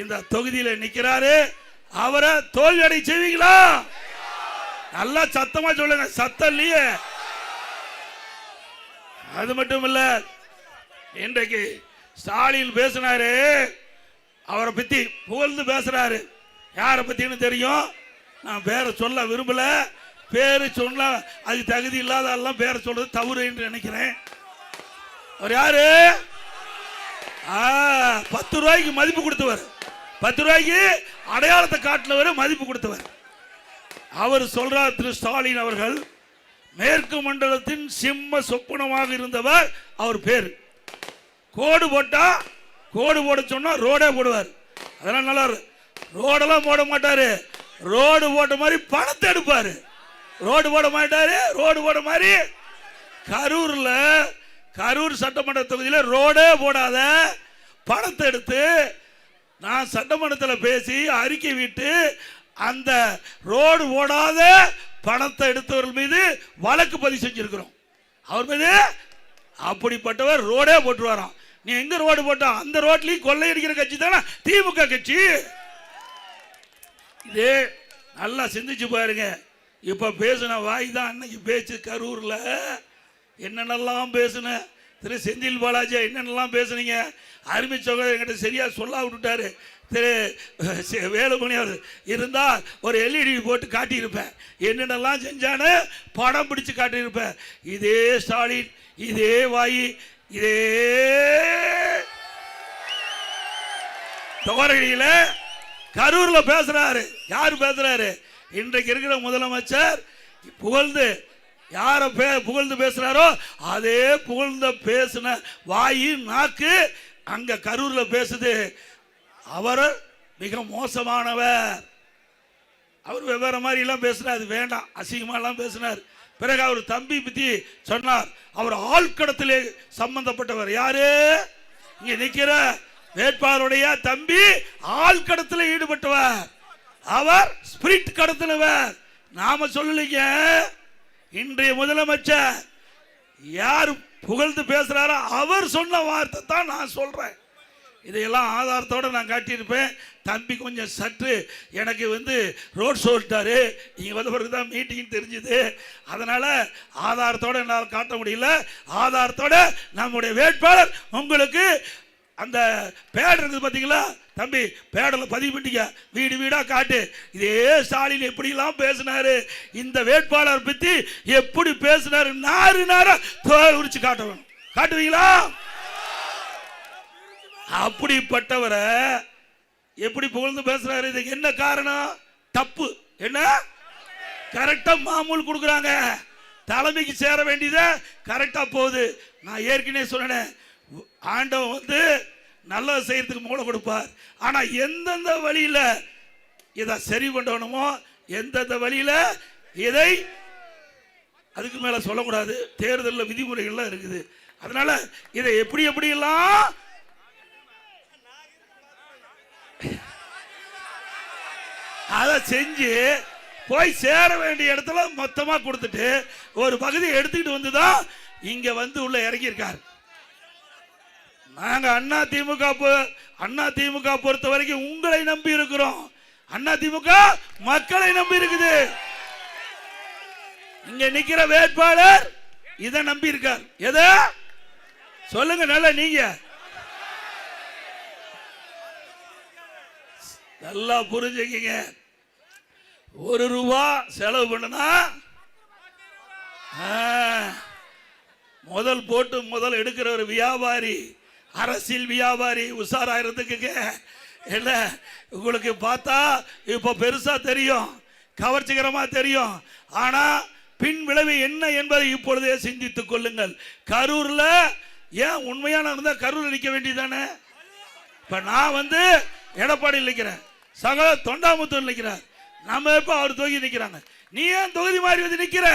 இந்த தொகுதியில் நிக்கிறாரு. அவரை தோல்வி அடை செய்வீங்களா? நல்லா சத்தமா சொல்லுங்க. சத்தம் இல்லையே. அது மட்டும் இல்ல, இன்றைக்கு ஸ்டாலின் பேசினாரு, அவரை பத்தி புகழ்ந்து பேசுறாரு. யாரை பத்தின்னு தெரியும், நான் பேரை சொல்ல விரும்பல. பேரு சொன்னா அது தகுதி இல்லாத பேரை சொல்றது தவறு என்று நினைக்கிறேன். அவர் யாரு? 10 ரூபாய்க்கு மதிப்பு கொடுத்தவர், 10 ரூபாய்க்கு அடையாளத்தை காட்டினவர், மதிப்பு கொடுத்தவர். அவர் சொல்றார், திரு ஸ்டாலின் அவர்கள் மேற்கு மண்டலத்தின் சிம்ம சொப்பனமாக இருந்தவர். அவர் பேர் கோடு போட்டா, கோடு போட சொன்னா ரோடே போடுவார். அதெல்லாம் நல்லா ரோடெல்லாம் போட மாட்டாரு, ரோடு போட்ட மாதிரி பணத்தை எடுப்பாரு. ரோடு போட மாட்டாரு, ரோடு போட மாதிரி. கரூர் சட்டமன்ற தொகுதியில் ரோடே போடாத பணத்தை எடுத்து நான் சட்டமன்றத்தில் பேசி அறிக்கை விட்டு அந்த ரோடு போடாத பணத்தை எடுத்தவர்கள் மீது வழக்கு பதிவு செஞ்சிருக்கிறோம். அவர் மீது அப்படிப்பட்டவர் ரோடே போட்டுருவாராம். நீ எங்க ரோடு போட்டா அந்த ரோட்லயும் கொள்ளையடிக்கிற கட்சி தானே திமுக கட்சி. இதே நல்லா சிந்திச்சு பாருங்க. இப்ப பேசின வாய் தான் அன்னைக்கு பேச்சு. கரூர்ல என்னென்னலாம் பேசுன திரு செந்தில் பாலாஜி, என்னென்னலாம் பேசுனீங்க. அருமை சகோதரர் என்கிட்ட சரியா சொல்ல விட்டுட்டாரு. திரு வேலுமணி அவர் இருந்தா ஒரு எல்இடி போட்டு காட்டியிருப்பேன், என்னென்னலாம் செஞ்சான்னு படம் பிடிச்சு காட்டியிருப்பேன். இதே ஸ்டாலின், இதே வாயி, இதே தோரடியில கரூர்ல பேசுறாரு. யாரு பேசுறாரு? இன்றைக்கு இருக்கிற முதலமைச்சர் புகழ்ந்து யார புகழ்ந்து பேசுறாரோ அதே புகழ்ந்த பேசின வாயு நாக்கு அங்க கரூர்ல பேசுது. அவர் மிக மோசமானவர். அவர் வெவ்வேறு மாதிரி எல்லாம் பேசினார், அது வேண்டாம், அசிங்கமா எல்லாம் பேசினார். பிறகு அவர் தம்பி பத்தி சொன்னார். அவர் ஆழ்கடத்திலே சம்பந்தப்பட்டவர். யாரு? இங்க நிக்கிற வேட்பாளருடைய தம்பி ஆழ்கடத்தில் ஈடுபட்டவர். அவர் ஸ்பிரிட் கடத்தினவர். நாம சொல்லலீங்க. இன்றைய முதலமைச்சர் யார் புகழ்ந்து பேசுறாரோ அவர் சொன்ன வார்த்தை தான் நான் சொல்றேன். இதையெல்லாம் ஆதாரத்தோட நான் காட்டியிருப்பேன். தம்பி கொஞ்சம் சற்று எனக்கு ரோட் ஷோட்டாரு, இங்கே வந்த பிறகு தான் மீட்டிங் தெரிஞ்சுது. அதனால ஆதாரத்தோட என்னால் காட்ட முடியல. ஆதாரத்தோட நம்முடைய வேட்பாளர் உங்களுக்கு அந்த பேட் இருக்குது பார்த்தீங்களா தம்பி, பேடல பதிவு பண்ணிக்க, வீடு வீடா காட்டு. இதே ஸ்டாலின் எப்படிலாம் பேசினாரு, இந்த வேட்பாளர் பத்தி எப்படி பேசினாரு, நாறு நாரா உரிச்சு காட்ட வேணும். காட்டுவீங்களா? அப்படிப்பட்டவரை எப்படி புகழ்ந்து பேசுறாரு? இதுக்கு என்ன காரணம்? தப்பு. என்ன? கரெக்டா மாமூல் கொடுக்குறாங்க. தலைமைக்கு சேர வேண்டியதை கரெக்டா போகுது. நான் ஏற்கனவே சொன்னேன், ஆண்டவன் நல்லது செய்யறதுக்கு மூளை கொடுப்பார். ஆனா எந்தெந்த வழியில இதை சரி பண்ணணுமோ, எந்தெந்த வழியில இதை அதுக்கு மேல சொல்லக்கூடாது. தேர்தலில் விதிமுறைகள்லாம் இருக்குது. அதனால இதை எப்படி எப்படியெல்லாம் அதை செஞ்சு போய் சேர வேண்டிய இடத்துல மொத்தமா கொடுத்துட்டு ஒரு பகுதியை எடுத்துக்கிட்டு வந்துதான் இங்க உள்ள இறங்கி இருக்காரு. நாங்க அண்ணா திமுக பொறுத்த வரைக்கும் உங்களை நம்பி இருக்கிறோம். அண்ணா திமுக மக்களை நம்பி இருக்குது. இங்க நிக்கிற வேட்பாளர் இதை நம்பி இருக்கார். எதை சொல்லுங்க நல்லா, நீங்க நல்லா புரிஞ்சுக்கீங்க. ₹1 செலவு பண்ணுனா முதல் எடுக்கிற ஒரு வியாபாரி, அரசியல் வியாபாரி உஷாராயிரத்துக்கு என்ன உங்களுக்கு பார்த்தா இப்ப பெருசா தெரியும், கவர்ச்சிகரமா தெரியும். ஆனா பின் விளைவு என்ன என்பதை இப்பொழுதே சிந்தித்துக் கொள்ளுங்கள். கரூர்ல ஏன் உண்மையான இருந்தா கரூர் நிற்க வேண்டியதானே? இப்ப நான் எடப்பாடியில் நிற்கிறேன், சகல தொண்டாமுத்தூர் நிற்கிறார், நம்ம எப்ப அவர் தொகுதி நிற்கிறாங்க. நீ ஏன் தொகுதி மாறி நிற்கிற?